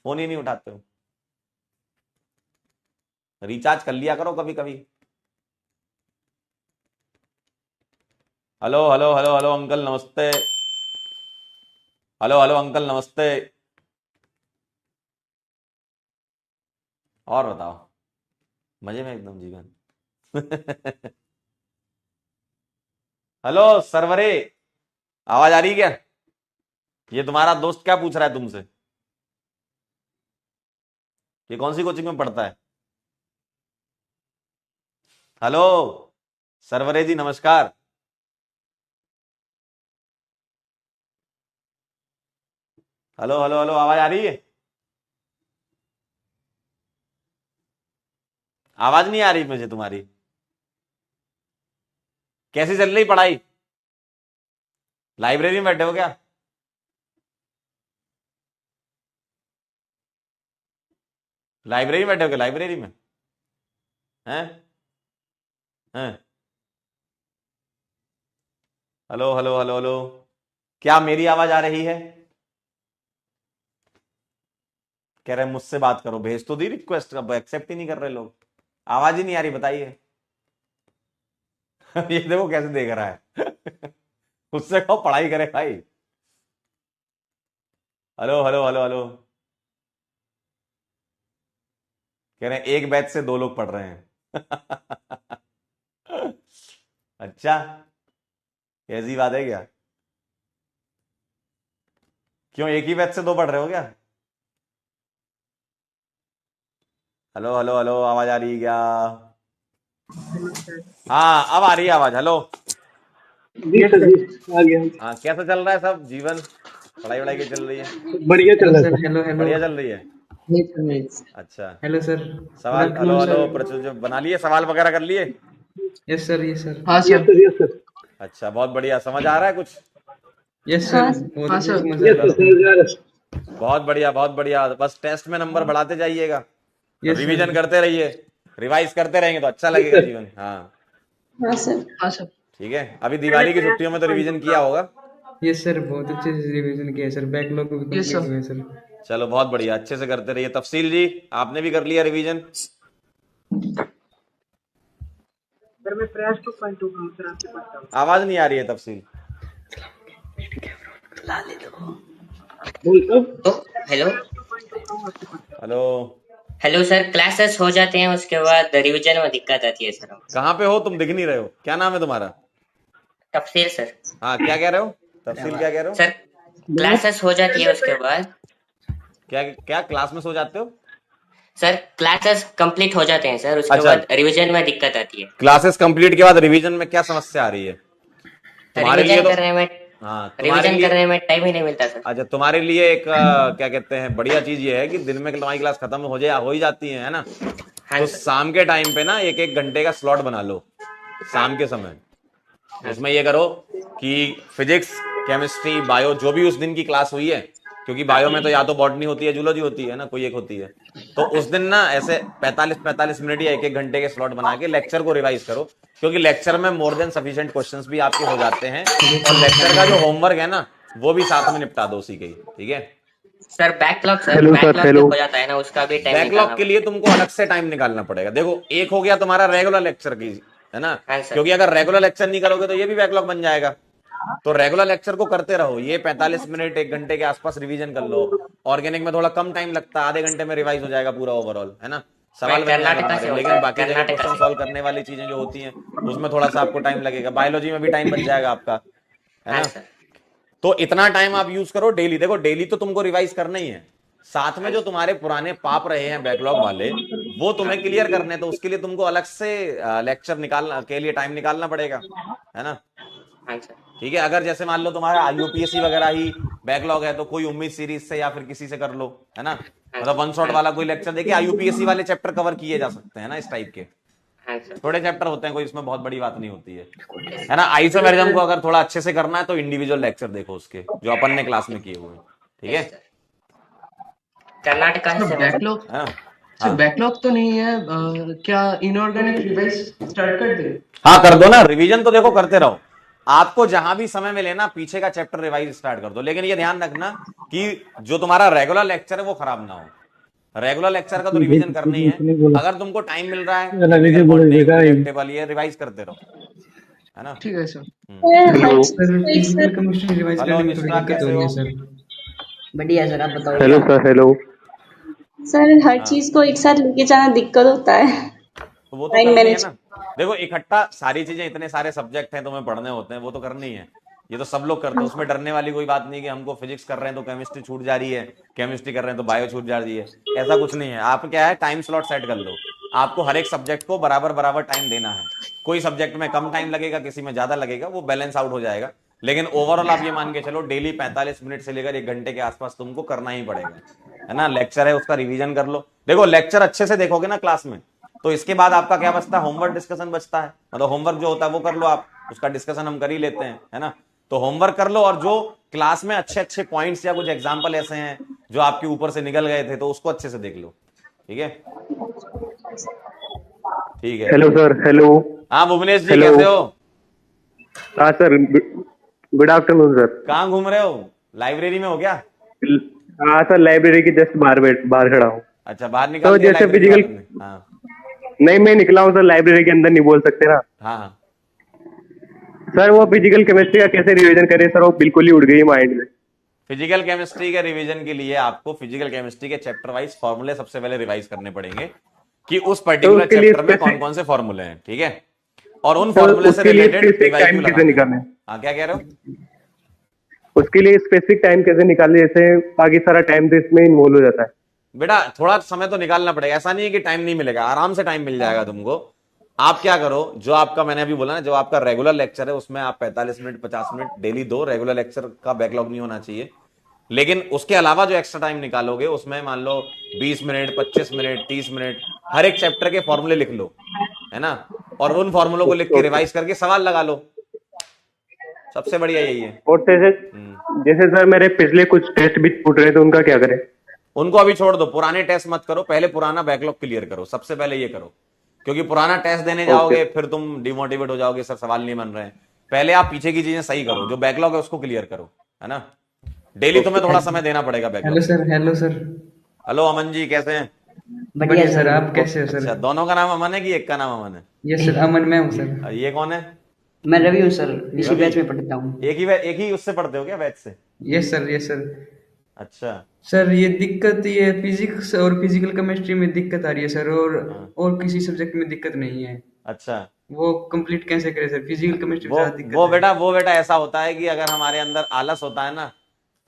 Phone ही नहीं उठाते हो। रिचार्ज कर लिया करो कभी कभी। Hello hello hello hello uncle नमस्ते। हेलो हेलो अंकल नमस्ते। और बताओ, मजे में एकदम जीवन। हेलो सरवरे, आवाज आ रही है क्या? ये तुम्हारा दोस्त क्या पूछ रहा है तुमसे? ये कौन सी कोचिंग में पढ़ता है? हेलो सरवरे जी नमस्कार। हेलो हेलो हेलो, आवाज आ रही है? आवाज नहीं आ रही मुझे तुम्हारी। कैसी चल रही पढ़ाई? लाइब्रेरी में बैठे हो क्या? लाइब्रेरी में बैठे हो क्या? लाइब्रेरी में हैं? हैं? हेलो हेलो हेलो हेलो, क्या मेरी आवाज आ रही है? कह रहे मुझसे बात करो, भेज तो दी रिक्वेस्ट, अब एक्सेप्ट ही नहीं कर रहे लोग। आवाज ही नहीं आ रही, बताइए। ये देखो कैसे देख रहा है। उससे कहो पढ़ाई करे भाई। हेलो हेलो हेलो हेलो, कह रहे हैं एक बैच से दो लोग पढ़ रहे हैं। अच्छा, ऐसी बात है क्या? क्यों, एक ही बैच से दो पढ़ रहे हो क्या? हेलो हेलो हेलो, आवाज आ रही है क्या? हाँ अब आ रही है आवाज। हेलो। जी सर जी, आ गया। हाँ कैसा चल रहा है सब जीवन? पढ़ाई वढ़ाई की चल रही है? बढ़िया चल हेलो रहा है सर, सर। Hello hello. बढ़िया चल रही है। अच्छा। हेलो सर, गुड सवाल, hello afternoon hello sir. Prachur, जो बना लिए सवाल वगैरह कर लिए? Yes sir, yes sir. हाँ yes sir. Sir, yes sir. अच्छा बहुत बढ़िया, समझ आ रहा है कुछ? यस सर, हाँ बहुत हाँ अच्छे सर। से मजा आ यस रहा सर, है समझ सर। आ रहा है। बहुत बढ़िया बहुत बढ़िया, बस टेस्ट में नंबर बढ़ाते जाइएगा, यस सर, रिवीजन करते रहिए। रिवाइज करते रहेंगे तो अच्छा यस लगेगा सर। जीवन। हाँ हाँ सर। हाँ सर। ठीक है, अभी दिवाली की छुट्टियों में तो रिवीजन किया होगा। यस सर, बहुत अच्छे से रिवीजन किया सर, बैकलॉग भी यस कंप्लीट सर। हुए सर। चलो बहुत बढ़िया, अच्छे से करते रहिए। तफसील जी, आपने भी कर लिया रिवीजन? सर मैं प्रयास 2.2 का सर आपसे पढ़ता हूँ। आवाज नहीं आ रही है तफसील। बोलता हूँ। तो hello. Hello, hello sir, classes हो जाते हैं उसके बाद रिवीजन में दिक्कत आती है सर। कहाँ पे हो तुम? दिख नहीं रहे हो, क्या नाम है तुम्हारा? तफसीर सर। हाँ क्या कह रहे हो? तफसील क्या कह रहे हो? सर क्लासेस हो जाती है उसके बाद। क्या क्या क्लास में सो जाते हो? सर क्लासेस कंप्लीट हो जाते हैं सर, उसके अच्छा, बाद रिवीजन में दिक्कत आती है। क्लासेस कंप्लीट के बाद रिवीजन में क्या समस्या आ रही है सर तुम्हारे लिए? तो हाँ तुम्हारे रिवीजन लिए, करने में टाइम ही नहीं मिलता सर। अच्छा तुम्हारे लिए एक क्या कहते हैं, बढ़िया चीज ये है कि दिन में तुम्हारी क्लास खत्म हो ही जाती है ना? हाँ तो सर। शाम के टाइम पे ना एक एक घंटे का स्लॉट बना लो, हाँ शाम के समय। हाँ उसमें ये करो कि फिजिक्स, केमिस्ट्री, बायो, जो भी उस दिन की क्लास हुई है, क्योंकि हाँ बायो में तो या तो बॉटनी होती है, जूलॉजी होती है ना, कोई एक होती है। तो उस दिन ना ऐसे 45-45 मिनट या एक एक घंटे के स्लॉट बना के लेक्चर को रिवाइज करो, क्योंकि लेक्चर में मोर देन सफिशिएंट क्वेश्चंस भी आपके हो जाते हैं। और लेक्चर का जो होमवर्क है ना, वो भी साथ में निपटा दो उसी के ही, ठीक है? सर हेलो सर, बैकलॉग भी हेलो। हो जाता है ना, उसका भी टाइम बैकलॉग निकालना के लिए पड़ता तुमको अलग से टाइम निकालना पड़ेगा। देखो, एक हो गया तुम्हारा रेगुलर लेक्चर की, है ना? है। हाँ सर। क्योंकि अगर रेगुलर लेक्चर नहीं करोगे तो ये भी बैकलॉग बन जाएगा। तो रेगुलर लेक्चर को करते रहो, ये 45 मिनट एक घंटे के आसपास रिवीजन कर लो। ऑर्गेनिक में थोड़ा कम टाइम लगता है, आधे घंटे में रिवाइज हो जाएगा पूरा ओवरऑल, है ना? मैं सवाल बन जाएंगे कर्नाटका तुम्हारे, से हूँ लेकिन सर, बाकी जगह कर्नाटका क्वेश्चन से। सॉल्व करने वाली चीजें जो होती हैं उसमें थोड़ा सा आपको टाइम लगेगा। बायोलॉजी में भी टाइम बच जाएगा आपका, है हाँ ना? सर। तो इतना टाइम आप यूज करो डेली। देखो डेली तो तुमको रिवाइज करना ही है, साथ में हाँ जो सर। तुम्हारे पुराने पाप रहे हैं बैकलॉग वाले, वो हाँ तुम्हें क्लियर करने, तो उसके लिए तुमको अलग से लेक्चर निकालना के लिए टाइम निकालना पड़ेगा, है ना? हाँ सर। ठीक है, अगर जैसे मान लो तुम्हारा यूपीएससी वगैरह ही बैकलॉग है तो कोई उम्मीद सीरीज से या फिर किसी से कर लो, है ना? हाँ मतलब सर। वन शॉट हाँ वाला कोई लेक्चर देखिए, यूपीएससी वाले चैप्टर कवर किए जा सकते हैं ना इस टाइप के। हाँ सर। थोड़े चैप्टर होते हैं, कोई इसमें बहुत बड़ी बात नहीं होती यस है ना? आइसोमेरिज्म को अगर थोड़ा अच्छे से करना है तो इंडिविजुअल लेक्चर देखो उसके, जो अपन ने क्लास में किए हुए हैं, ठीक है? Yes sir. कर्नाटका सर से हूँ सर। बैकलॉग। हाँ सर हाँ बैकलॉग तो नहीं है, क्या इनऑर्गेनिक रिवाइज स्टार्ट कर दे? हाँ, कर दो ना रिवीजन, तो देखो करते रहो। आपको जहां भी समय मिले ना पीछे का चैप्टर रिवाइज स्टार्ट कर दो, लेकिन ये ध्यान रखना कि जो तुम्हारा रेगुलर लेक्चर है वो खराब ना हो। रेगुलर लेक्चर का तो रिवीजन करना ही है। अगर तुमको टाइम मिल रहा है टेबल ये रिवाइज करते रहो, है ना। ठीक है sir. Hello sir physical chemistry revise hello करने में थोड़ी निष्ठा, दिक्कत कैसे हो रही है हो? सर। बढ़िया सर, आप बताओ। Hello sir. हेलो सर, हर हाँ चीज को एक साथ लेके जाना दिक्कत होता है। तो वो तो टाइम करनी है मैनेज। ना। देखो इकट्ठा सारी चीजें, इतने सारे सब्जेक्ट हैं तुम्हें पढ़ने होते हैं, वो तो करनी है। ये तो सब लोग करते हैं, उसमें डरने वाली कोई बात नहीं कि हमको फिजिक्स कर रहे हैं तो केमिस्ट्री छूट जा रही है, केमिस्ट्री कर रहे हैं तो बायो छूट जा रही है। ऐसा कुछ नहीं है। आप क्या है, टाइम स्लॉट सेट कर लो। आपको हर एक सब्जेक्ट को बराबर बराबर टाइम देना है। कोई सब्जेक्ट में कम टाइम लगेगा, किसी में ज्यादा लगेगा, वो बैलेंस आउट हो जाएगा। लेकिन ओवरऑल आप ये मान के चलो डेली 45 मिनट से लेकर 1 घंटे के आसपास तुमको करना ही पड़ेगा, है ना। लेक्चर है उसका रिवीजन कर लो। देखो लेक्चर अच्छे से देखोगे ना क्लास में, तो इसके बाद आपका क्या बचता है, होमवर्क डिस्कशन बचता है। मतलब होमवर्क जो होता है वो कर लो आप, उसका डिस्कशन हम कर ही लेते हैं, है ना। तो होमवर्क कर लो, और जो क्लास में अच्छे अच्छे पॉइंट्स या कुछ एग्जांपल ऐसे हैं जो आपके ऊपर से निकल गए थे, तो उसको अच्छे से देख लो। ठीक है, ठीक है। Hello sir. हेलो। हाँ भुवनेश जी, हेलो। कैसे हो? हाँ सर, गुड आफ्टरनून सर। कहाँ घूम रहे हो? लाइब्रेरी में हो क्या? हाँ सर, लाइब्रेरी के जस्ट बाहर खड़ा हूँ। अच्छा, बाहर निकाल तो दिया जैसे लाइब्रेरी फिजिकल, वालों ने? हाँ नहीं मैं निकला हूँ सर, लाइब्रेरी के अंदर नहीं बोल सकते ना हाँ हाँ। सर। वो फिजिकल केमिस्ट्री का कैसे रिवीजन करें सर, वो बिल्कुल ही उड़ गई माइंड में। फिजिकल केमिस्ट्री के रिवीजन के लिए आपको फिजिकल केमिस्ट्री के चैप्टर वाइज फॉर्मूले सबसे पहले रिवाइज करने पड़ेंगे कि उस तो पर्टिकुलर उसके लिए चैप्टर में कौन कौन से फॉर्मूले हैं। ठीक है, और उन तो फॉर्मूले से उसके लिए रिलेटेड स्पेसिफिक टाइम रिवाइज कैसे निकालना है? हाँ, क्या कह रहे हो? उसके लिए स्पेसिफिक टाइम कैसे निकालने, जैसे बाकी सारा टाइम तो इसमें इन्वॉल्व हो जाता है। बेटा थोड़ा समय तो निकालना पड़ेगा, ऐसा नहीं है कि टाइम नहीं मिलेगा, आराम से टाइम मिल जाएगा तुमको। आप क्या करो, जो आपका मैंने अभी बोला ना, जो आपका रेगुलर लेक्चर है उसमें आप 45 मिनट 50 मिनट डेली दो। रेगुलर लेक्चर का बैकलॉग नहीं होना चाहिए। लेकिन उसके अलावा जो एक्स्ट्रा टाइम निकालोगे उसमें मान लो 20 मिनट 25 मिनट 30 मिनट हर एक चैप्टर के फॉर्मूले लिख लो, है ना। और उन फॉर्मूलों को लिख के रिवाइज करके सवाल लगा लो। सबसे बढ़िया यही है। और जैसे जैसे सर मेरे पिछले कुछ टेस्ट भी छूट रहे, तो उनका क्या करें? उनको अभी छोड़ दो, पुराने टेस्ट मत करो, पहले पुराना बैकलॉग क्लियर करो। सबसे पहले ये करो, क्योंकि पुराना टेस्ट देने जाओगे फिर तुम डिमोटिवेट हो जाओगे, सर सवाल नहीं बन रहे हैं। पहले आप पीछे की चीजें सही करो, जो बैकलॉग है उसको क्लियर करो, है ना। डेली तुम्हें थोड़ा समय देना पड़ेगा hello backlog. Sir. Hello sir. Hello Aman ji, कैसे हैं? बढ़िया सर, आप कैसे हो अच्छा, सर? दोनों का नाम अमन है कि एक का नाम अमन है? यस सर, अमन मैं हूँ सर। ये कौन है? मैं रवि हूँ सर, इसी रवि? बैच में पढ़ता हूँ। एक ही उससे पढ़ते हो क्या, बैच से? Yes sir, yes sir. अच्छा। सर ये दिक्कत, ये फिजिक्स और फिजिकल केमिस्ट्री में दिक्कत आ रही है सर, हाँ। और किसी सब्जेक्ट में दिक्कत नहीं है। अच्छा, वो कंप्लीट कैसे करें सर? फिजिकल केमिस्ट्री में वो ज्यादा दिक्कत वो है। बेटा ऐसा होता है कि अगर हमारे अंदर आलस होता है ना,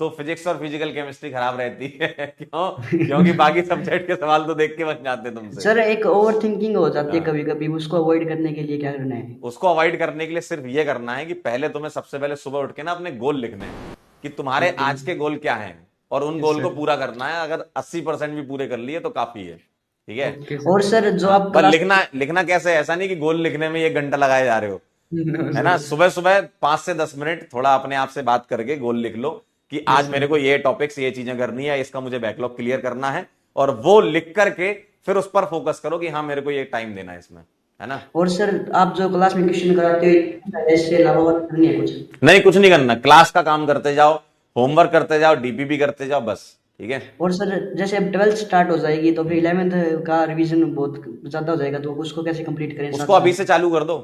तो फिजिक्स और फिजिकल केमिस्ट्री खराब रहती है। क्यों? क्योंकि बाकी सब्जेक्ट के सवाल तो देख के बन जाते हैं तुमसे। सर एक ओवर थिंकिंग हो जाती है हाँ। कभी कभी, उसको अवॉइड करने के लिए क्या करना है? उसको अवॉइड करने के लिए सिर्फ ये करना है कि पहले तुम्हें सबसे पहले सुबह उठ के ना अपने गोल लिखने हैं कि तुम्हारे आज के गोल क्या हैं, और उन गोल को पूरा करना है। अगर 80% भी पूरे कर लिए तो काफी है। ठीक है। ओके और सर जो आप पर लिखना कैसे है, ऐसा नहीं कि गोल लिखने में 1 घंटा लगाए जा रहे हो, है ना। सुबह सुबह 5 से 10 मिनट थोड़ा अपने आप से बात करके गोल लिख लो कि आज मेरे को ये टॉपिक्स, ये चीजें करनी है, इसका मुझे बैकलॉग क्लियर करना है। और वो लिख करके फिर उस पर फोकस करो कि हाँ मेरे को ये टाइम देना है इसमें, है ना। और सर आप जो क्लास में क्वेश्चन कराते हो इसके अलावा और करनी है कुछ? नहीं, कुछ नहीं करना, क्लास का काम करते जाओ, होमवर्क करते जाओ, डीपीपी करते जाओ, बस। ठीक है। और सर जैसे अब 12th स्टार्ट हो जाएगी तो फिर 11th का रिवीजन बहुत ज्यादा हो जाएगा, तो उसको कैसे कंप्लीट करें? उसको अभी से चालू कर दो,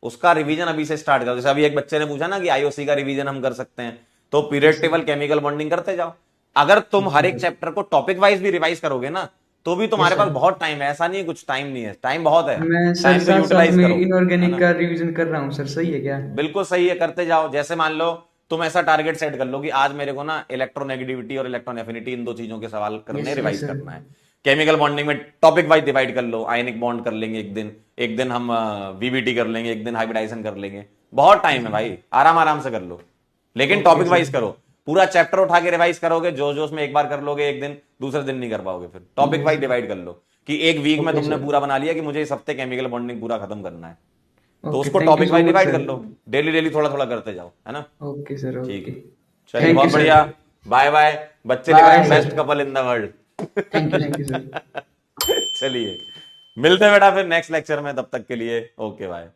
उसका रिवीजन अभी से स्टार्ट करो। जैसे अभी एक बच्चे ने पूछा ना कि आईओसी का रिवीजन हम कर सकते हैं, तो पीरियड टेबल, केमिकल बॉन्डिंग करते जाओ। अगर तुम हर एक चैप्टर को टॉपिक वाइज भी रिवाइज करोगे ना, तो भी तुम्हारे पास बहुत टाइम है। ऐसा नहीं है कुछ टाइम नहीं है, टाइम बहुत है। मैं सर टाइम को साथ यूटिलाइज में करो, है इनऑर्गेनिक ना? का रिवीजन कर रहा हूँ सर, सही है क्या? बिल्कुल सही है, करते जाओ। जैसे मान लो तुम ऐसा टारगेट सेट कर लो कि आज मेरे को ना इलेक्ट्रोनेगेटिविटी और इलेक्ट्रॉन एफिनिटी, इन 2 चीजों के सवाल करने, रिवाइज करना है। केमिकल बॉन्डिंग में टॉपिक वाइज डिवाइड कर लो, आयनिक बॉन्ड कर लेंगे एक दिन हम वीबीटी कर लेंगे, एक दिन हाइब्रिडाइजेशन कर लेंगे। बहुत टाइम है भाई, आराम आराम से कर लो, लेकिन टॉपिक वाइज करो। पूरा चैप्टर उठा के रिवाइज करोगे जोश जोश में एक बार कर लोगे, एक दिन, दूसरे दिन नहीं कर पाओगे। फिर टॉपिक वाइज डिवाइड कर लो कि एक वीक में तुमने पूरा बना लिया कि मुझे इस हफ्ते केमिकल बॉन्डिंग पूरा खत्म करना है, तो उसको टॉपिक वाइज डिवाइड कर लो। डेली डेली थोड़ा थोड़ा करते जाओ, है ना। ओके सर, ठीक है, ओके। चलिए, बहुत बढ़िया। Bye bye. बच्चे लिख रहे हैं best couple in the world. Thank you sir. चलिए, मिलते हैं बेटा फिर नेक्स्ट लेक्चर में, तब तक के लिए ओके बाय।